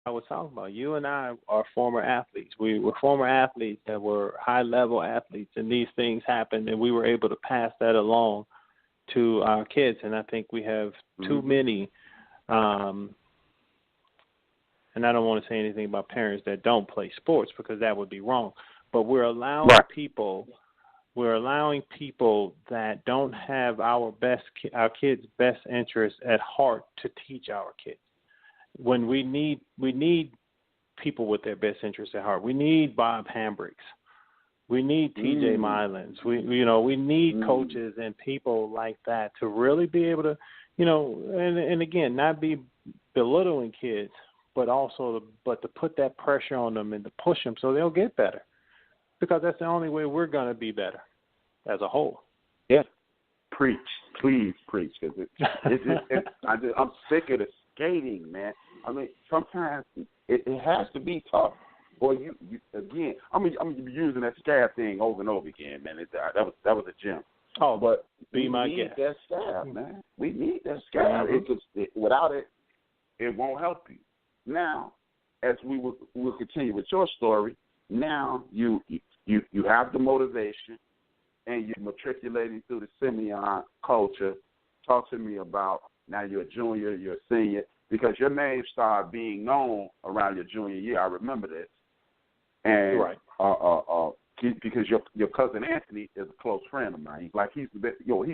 I was talking about. You and I are former athletes. We were former athletes that were high-level athletes, and these things happened, and we were able to pass that along to our kids. And I think we have too many, and I don't want to say anything about parents that don't play sports because that would be wrong, but we're allowing people that don't have our kids' best interests at heart to teach our kids. When we need people with their best interests at heart. We need Bob Hambricks. We need TJ Mylans. We need coaches and people like that to really be able to, and again, not be belittling kids, but also to put that pressure on them and to push them so they'll get better, because that's the only way we're going to be better as a whole. Yeah. Preach. Please preach. Because I'm sick of the skating, man. I mean, sometimes it has to be tough. Boy, you again, I'm using that scab thing over and over again, man. That was a gem. Oh, but be my guest. We need that scab, man. We need that scab. Without it, it won't help you. Now, as we'll continue with your story, now you have the motivation, and you're matriculating through the Simeon culture. Talk to me about, now you're a junior, you're a senior, because your name started being known around your junior year. I remember this. And right. Because your cousin Anthony is a close friend of mine. He's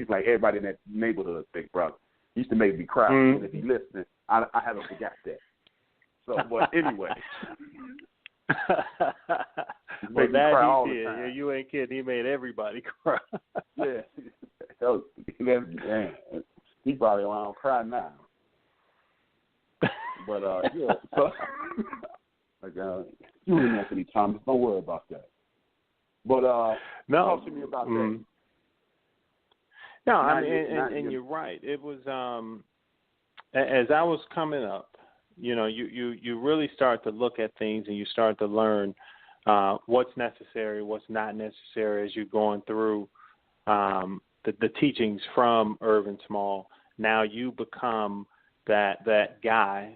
like everybody in that neighborhood's big brother. He used to make me cry. And if he's listening, I haven't forgot that. So, but anyway. Well, that he did. Yeah, you ain't kidding. He made everybody cry. Yeah. He probably around cry now. But, yeah. So, you and Anthony Thomas, don't worry about that. But, talk to me about that. No, I mean, and you're right. It was, as I was coming up, you really start to look at things and you start to learn what's necessary, what's not necessary as you're going through the teachings from Irvin Small. Now you become that guy,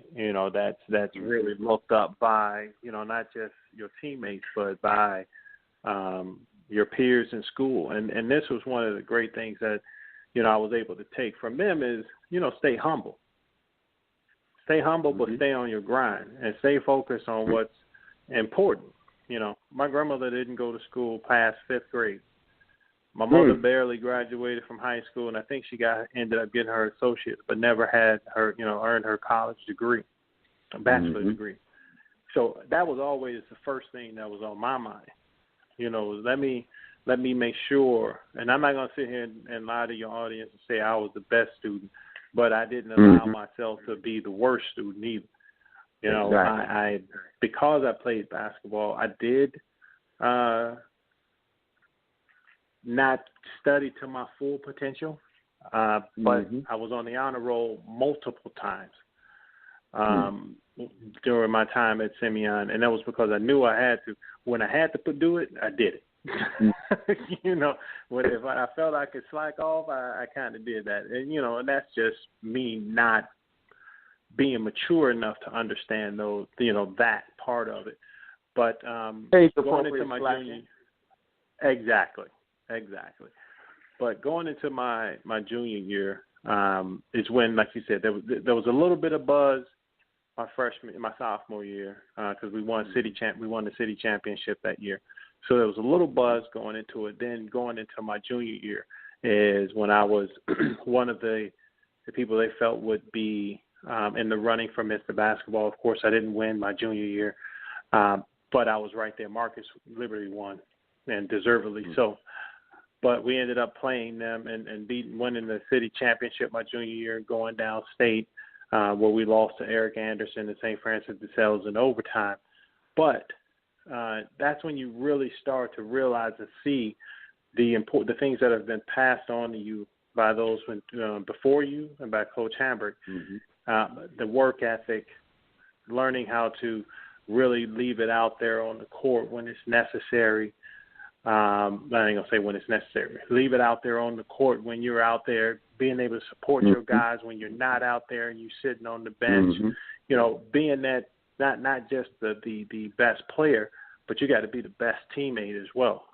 that's really looked up by, not just your teammates, but by your peers in school. And this was one of the great things that, I was able to take from them is, stay humble. Stay humble, but stay on your grind and stay focused on what's important. My grandmother didn't go to school past 5th grade. My mother barely graduated from high school, and I think she ended up getting her associate's, but never had her, earned her college degree, a bachelor's degree. So that was always the first thing that was on my mind. Let me make sure, and I'm not going to sit here and lie to your audience and say I was the best student, but I didn't allow myself to be the worst student either. Exactly. I because I played basketball, I did not study to my full potential, but I was on the honor roll multiple times during my time at Simeon, and that was because I knew I had to. When I had to do it, I did it. If I felt I could slack off, I kind of did that. And, and that's just me not being mature enough to understand those, that part of it. But going into my junior, exactly. But going into my junior year is when, like you said, there was a little bit of buzz my sophomore year because we won the city championship that year. So there was a little buzz going into it. Then going into my junior year is when I was one of the people they felt would be in the running for Mr. Basketball. Of course, I didn't win my junior year, but I was right there. Marcus Liberty won, and deservedly so. But we ended up playing them and winning the city championship my junior year, going downstate where we lost to Eric Anderson and St. Francis de Sales in overtime. But that's when you really start to realize and see the things that have been passed on to you by those before you and by Coach Hambrick. The work ethic, learning how to really leave it out there on the court when it's necessary. I ain't going to say when it's necessary. Leave it out there on the court when you're out there, being able to support your guys when you're not out there and you're sitting on the bench. Being that not just the best player, but you got to be the best teammate as well.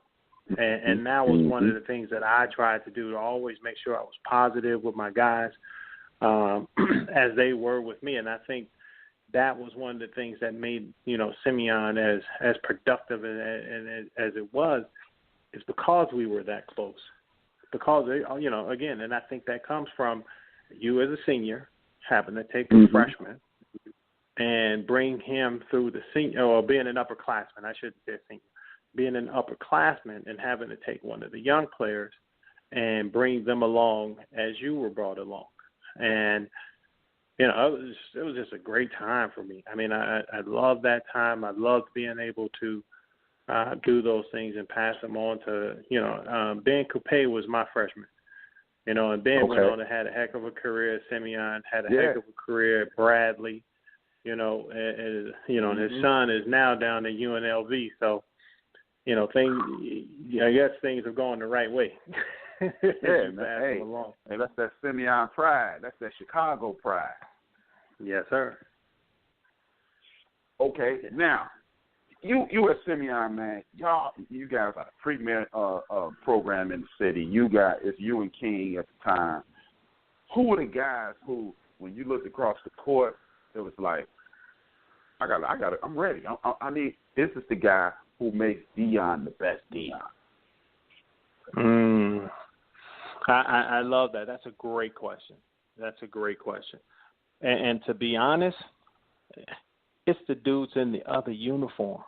And that was one of the things that I tried to do, to always make sure I was positive with my guys as they were with me. And I think that was one of the things that made, Simeon as productive as it was, is because we were that close. Because, again, and I think that comes from you as a senior having to take a freshman and bring him through the senior, or being an upperclassman, I shouldn't say senior, being an upperclassman and having to take one of the young players and bring them along as you were brought along. And, it was just a great time for me. I mean, I loved that time. I loved being able to do those things and pass them on to, Ben Coupe was my freshman, and Ben went on and had a heck of a career. Simeon had a heck of a career. Bradley, and his son is now down at UNLV. So, I guess things are going the right way. Yeah, man. Hey, that's that Simeon pride. That's that Chicago pride. Yes, sir. Okay, now, you at Simeon, man, you guys are a premier program in the city. It's you and King at the time. Who were the guys who, when you looked across the court, it was like, I got it. I'm ready. I need. This is the guy who makes Deon the best Deon. I love that. That's a great question. And to be honest, it's the dudes in the other uniform.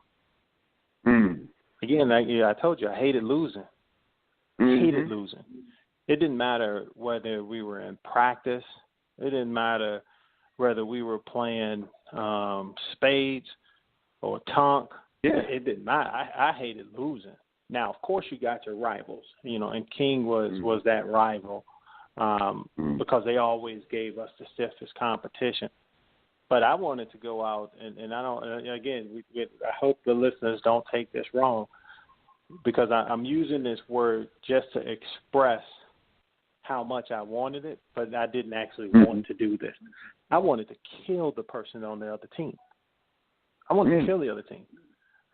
Again, I told you, I hated losing. Hated losing. It didn't matter whether we were in practice. It didn't matter whether we were playing spades or tonk. Yeah. It didn't matter. I hated losing. Now, of course, you got your rivals, and King was that rival because they always gave us the stiffest competition. But I wanted to go out, and I don't. Again, I hope the listeners don't take this wrong, because I'm using this word just to express how much I wanted it, but I didn't actually want to do this. I wanted to kill the person on the other team. I wanted to kill the other team.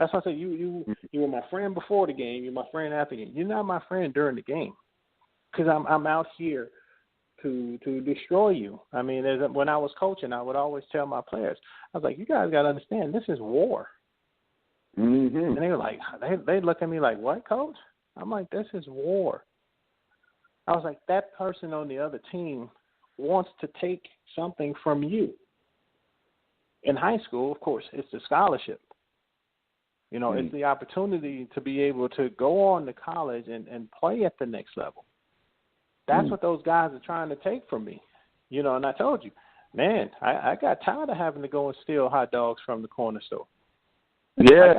That's why I say you were my friend before the game. You're my friend after the game. You're not my friend during the game, because I'm out here to destroy you. I mean, when I was coaching, I would always tell my players, I was like, you guys got to understand, this is war. And they were like, they look at me like, what, coach? I'm like, this is war. I was like, that person on the other team wants to take something from you. In high school, of course, it's the scholarship. It's the opportunity to be able to go on to college and play at the next level. That's what those guys are trying to take from me. And I told you, man, I got tired of having to go and steal hot dogs from the corner store. Yeah. I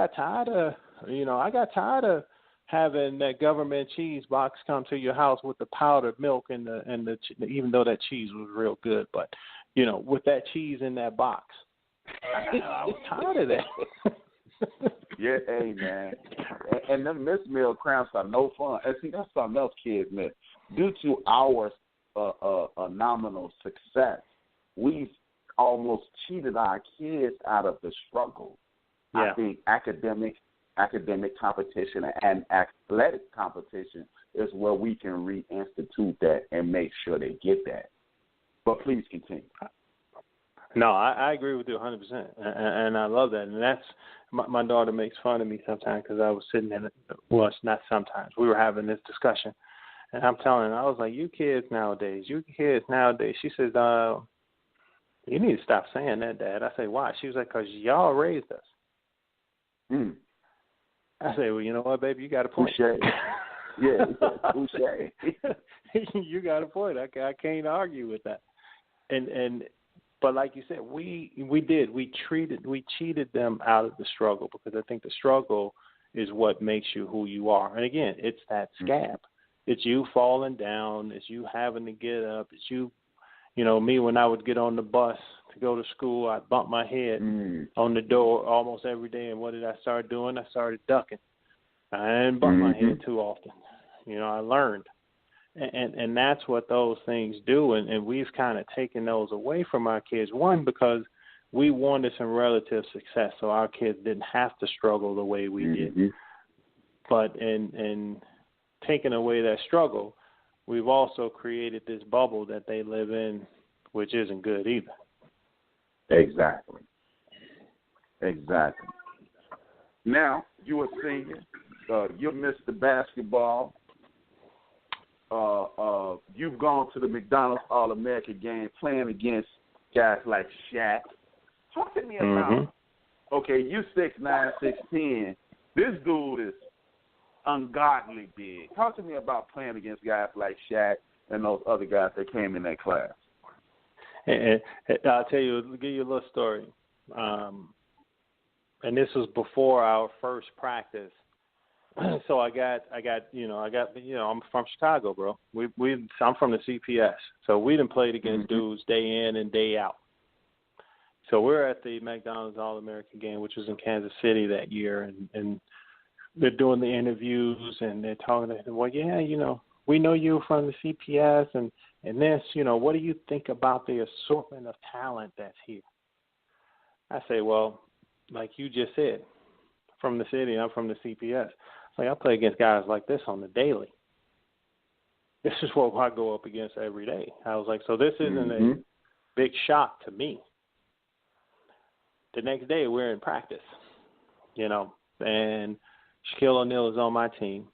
got tired of having that government cheese box come to your house with the powdered milk and the even though that cheese was real good, but with that cheese in that box. I was tired of that. Yeah, hey, man. And them Miss Meal cramps are no fun. And see, that's something else kids miss. Due to our nominal success, we've almost cheated our kids out of the struggle. Yeah. I think academic competition and athletic competition is where we can reinstitute that and make sure they get that. But please continue. No, I agree with you 100%, and I love that. And that's my daughter makes fun of me sometimes because I was sitting in it. Well, it's not sometimes. We were having this discussion, and I'm telling her, I was like, you kids nowadays. She says, you need to stop saying that, Dad. I say, why? She was like, because y'all raised us. I say, well, you know what, baby, you got a point. Touché. Yeah, touché. You got a point. I can't argue with that. But like you said, we cheated them out of the struggle, because I think the struggle is what makes you who you are. And again, it's that scab. It's you falling down. It's you having to get up. It's you, me when I would get on the bus to go to school, I'd bump my head on the door almost every day. And what did I start doing? I started ducking. I didn't bump my head too often. I learned. And that's what those things do, and we've kind of taken those away from our kids. One, because we wanted some relative success so our kids didn't have to struggle the way we did. But in taking away that struggle, we've also created this bubble that they live in, which isn't good either. Exactly. Now, you were senior. You missed the basketball. You've gone to the McDonald's All-American game playing against guys like Shaq. Talk to me about, okay, you 6'9", 6'10". This dude is ungodly big. Talk to me about playing against guys like Shaq and those other guys that came in that class. And I'll tell you, I'll give you a little story. And this was before our first practice. So I'm from Chicago, bro. I'm from the CPS. So we done played against dudes day in and day out. So we're at the McDonald's All-American game, which was in Kansas City that year, and they're doing the interviews and they're talking to them. Well, yeah, we know you from the CPS and this, what do you think about the assortment of talent that's here? I say, well, like you just said, from the city, I'm from the CPS. Like, I play against guys like this on the daily. This is what I go up against every day. I was like, so this isn't a big shock to me. The next day, we're in practice, and Shaquille O'Neal is on my team.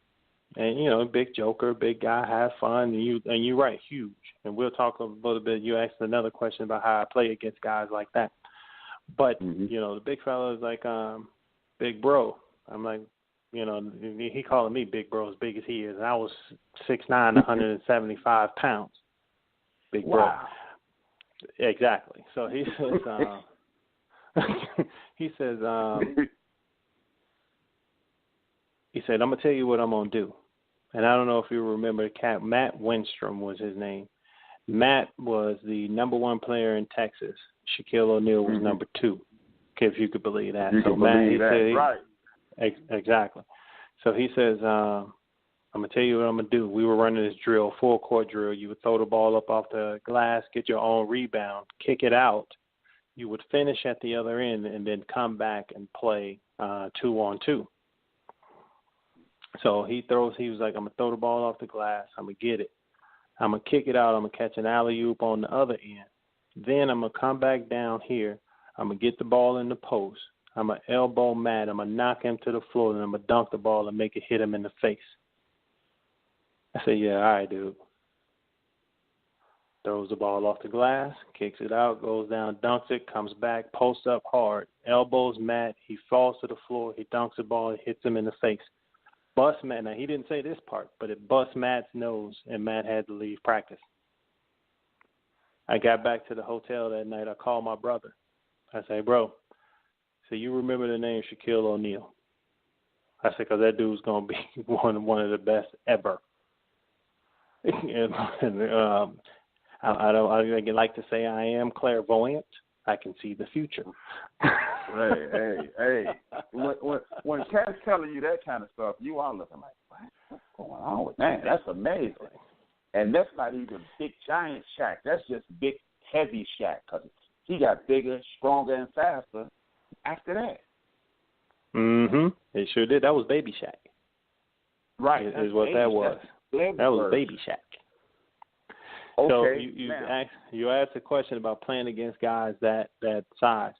And, big joker, big guy, have fun. And you're right, huge. And we'll talk a little bit. You asked another question about how I play against guys like that. But, the big fella is like, big bro. I'm like, he calling me big bro as big as he is. And I was 6'9", 175 pounds. Big bro. Wow. Exactly. So he says, he said, I'm going to tell you what I'm going to do. And I don't know if you remember the cat, Matt Winstrom was his name. Matt was the number one player in Texas. Shaquille O'Neal was number 2, if you could believe that. Right. Exactly. So he says, I'm going to tell you what I'm going to do. We were running this drill, full-court drill. You would throw the ball up off the glass, get your own rebound, kick it out. You would finish at the other end and then come back and play 2-on-2. So he was like, I'm going to throw the ball off the glass. I'm going to get it. I'm going to kick it out. I'm going to catch an alley-oop on the other end. Then I'm going to come back down here. I'm going to get the ball in the post. I'm going to elbow Matt. I'm going to knock him to the floor, and I'm going to dunk the ball and make it hit him in the face. I said, yeah, all right, dude. Throws the ball off the glass, kicks it out, goes down, dunks it, comes back, posts up hard, elbows Matt. He falls to the floor. He dunks the ball. It hits him in the face. Busts Matt. Now, he didn't say this part, but it busts Matt's nose, and Matt had to leave practice. I got back to the hotel that night. I called my brother. I say, bro, so you remember the name Shaquille O'Neal? I said, because that dude's going to be one of the best ever. I like to say I am clairvoyant. I can see the future. Hey. When Cat's telling you that kind of stuff, you are looking like, what's going on with that? That's amazing. And that's not even big, giant Shaq. That's just big, heavy Shaq because he got bigger, stronger, and faster after that. It sure did. That was Baby Shaq. Right. Is what that was. That was Baby Shaq. Okay, so you asked a question about playing against guys that size.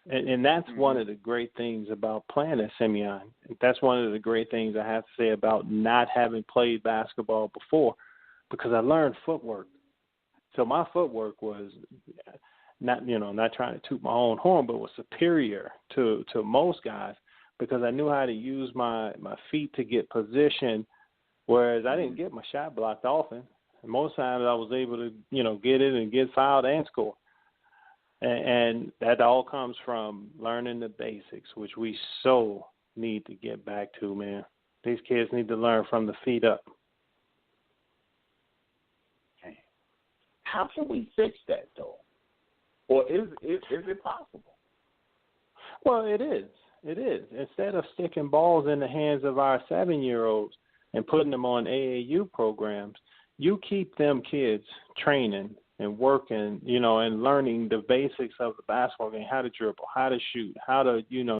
And that's one of the great things about playing at Simeon. That's one of the great things I have to say about not having played basketball before, because I learned footwork. So my footwork was not trying to toot my own horn, but was superior to most guys because I knew how to use my feet to get position, whereas I didn't get my shot blocked often. And most times I was able to, get it and get fouled and score. And that all comes from learning the basics, which we so need to get back to, man. These kids need to learn from the feet up. How can we fix that, though? Or is it possible? Well, it is. It is. Instead of sticking balls in the hands of our 7-year-olds and putting them on AAU programs, you keep them kids training and working, you know, and learning the basics of the basketball game, how to dribble, how to shoot, how to, you know,